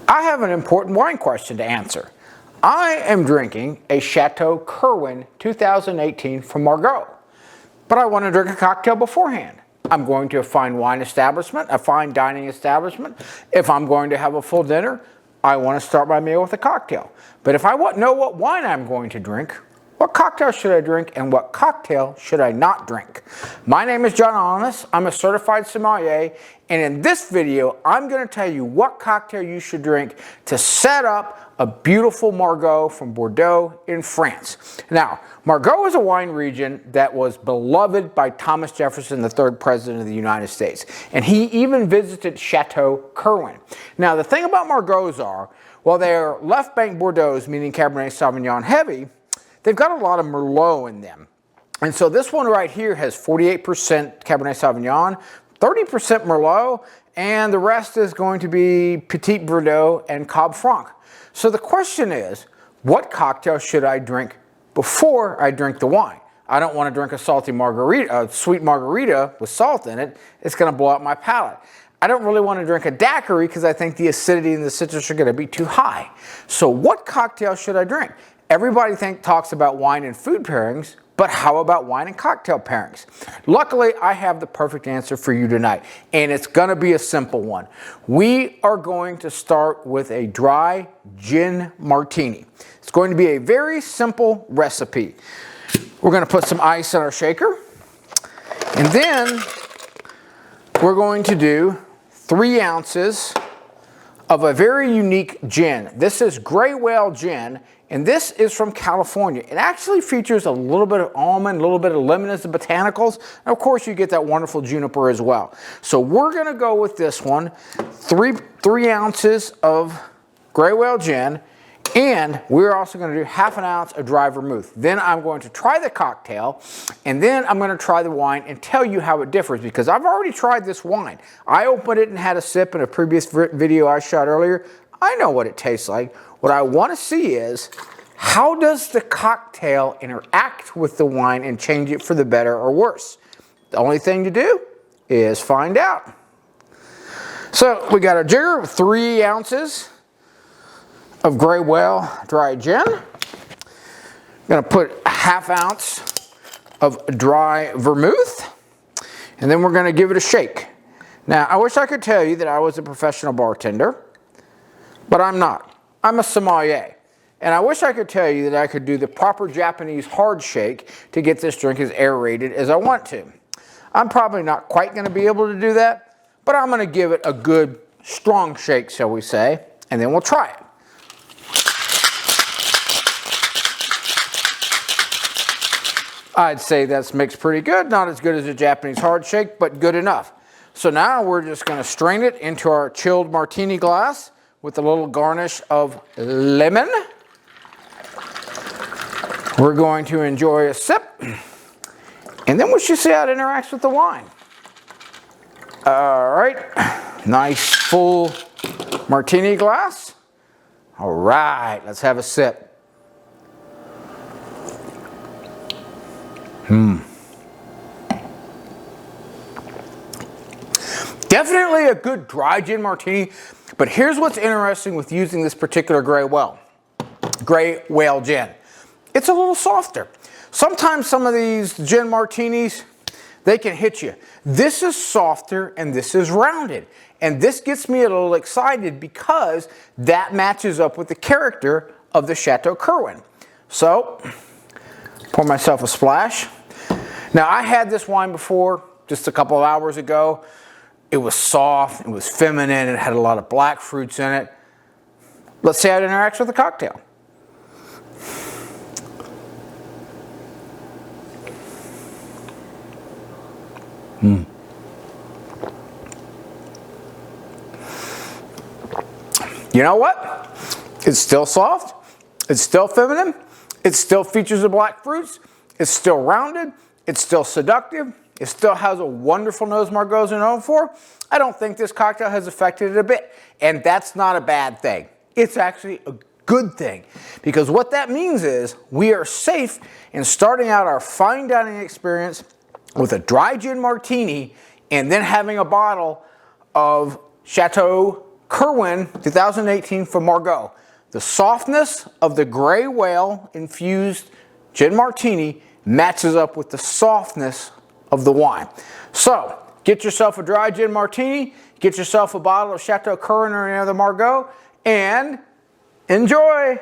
I have an important wine question to answer. I am drinking a Chateau Kirwan 2018 from Margaux, but I want to drink a cocktail beforehand. I'm going to a fine wine establishment, a fine dining establishment. If I'm going to have a full dinner, I want to start my meal with a cocktail. But if I know what wine I'm going to drink, what cocktail should I drink and what cocktail should I not drink? My name is John Alanis. I'm a certified sommelier, and in this video, I'm going to tell you what cocktail you should drink to set up a beautiful Margaux from Bordeaux in France. Now, Margaux is a wine region that was beloved by Thomas Jefferson, the third president of the United States, and he even visited Chateau Kirwan. Now, the thing about Margaux are, while they are left bank Bordeaux, meaning Cabernet Sauvignon heavy, they've got a lot of Merlot in them. And so this one right here has 48% Cabernet Sauvignon, 30% Merlot, and the rest is going to be Petit Verdot and Cab Franc. So the question is, what cocktail should I drink before I drink the wine? I don't want to drink a salty margarita, a sweet margarita with salt in it. It's going to blow out my palate. I don't really want to drink a daiquiri because I think the acidity and the citrus are going to be too high. So what cocktail should I drink? Everybody talks about wine and food pairings, but how about wine and cocktail pairings? Luckily, I have the perfect answer for you tonight, and it's going to be a simple one. We are going to start with a dry gin martini. It's going to be a very simple recipe. We're going to put some ice in our shaker, and then we're going to do 3 ounces of a very unique gin. This is Gray Whale gin, and this is from California. It actually features a little bit of almond, a little bit of lemon as the botanicals, and of course you get that wonderful juniper as well. So we're gonna go with this one, three ounces of Gray Whale gin, and we're also gonna do ½ ounce of dry vermouth. Then I'm going to try the cocktail, and then I'm gonna try the wine and tell you how it differs, because I've already tried this wine. I opened it and had a sip in a previous video I shot earlier. I know what it tastes like. What I wanna see is, how does the cocktail interact with the wine and change it for the better or worse? The only thing to do is find out. So we got a jigger with 3 ounces of Gray Whale dry gin. I'm gonna put ½ ounce of dry vermouth, and then we're gonna give it a shake. Now, I wish I could tell you that I was a professional bartender, but I'm not. I'm a sommelier. And I wish I could tell you that I could do the proper Japanese hard shake to get this drink as aerated as I want to. I'm probably not quite gonna be able to do that, but I'm gonna give it a good strong shake, shall we say, and then we'll try it. I'd say that's mixed pretty good. Not as good as a Japanese hard shake, but good enough. So now we're just gonna strain it into our chilled martini glass with a little garnish of lemon. We're going to enjoy a sip, and then we should see how it interacts with the wine. All right, nice full martini glass. All right, let's have a sip. Definitely a good dry gin martini, but here's what's interesting with using this particular Gray Whale gin. It's a little softer. Sometimes some of these gin martinis, they can hit you. This is softer and this is rounded. And this gets me a little excited because that matches up with the character of the Chateau Kirwan. So, pour myself a splash. Now, I had this wine before, just a couple of hours ago. It was soft, it was feminine, it had a lot of black fruits in it. Let's see how it interacts with the cocktail. You know what? It's still soft, it's still feminine, it still features the black fruits, it's still rounded, it's still seductive, it still has a wonderful nose Margaux are known for. I don't think this cocktail has affected it a bit, and that's not a bad thing. It's actually a good thing, because what that means is we are safe in starting out our fine dining experience with a dry gin martini and then having a bottle of Chateau Kirwan 2018 from Margaux. The softness of the gray whale infused gin martini matches up with the softness of the wine. So, get yourself a dry gin martini, get yourself a bottle of Chateau Kirwan or any other Margaux, and enjoy!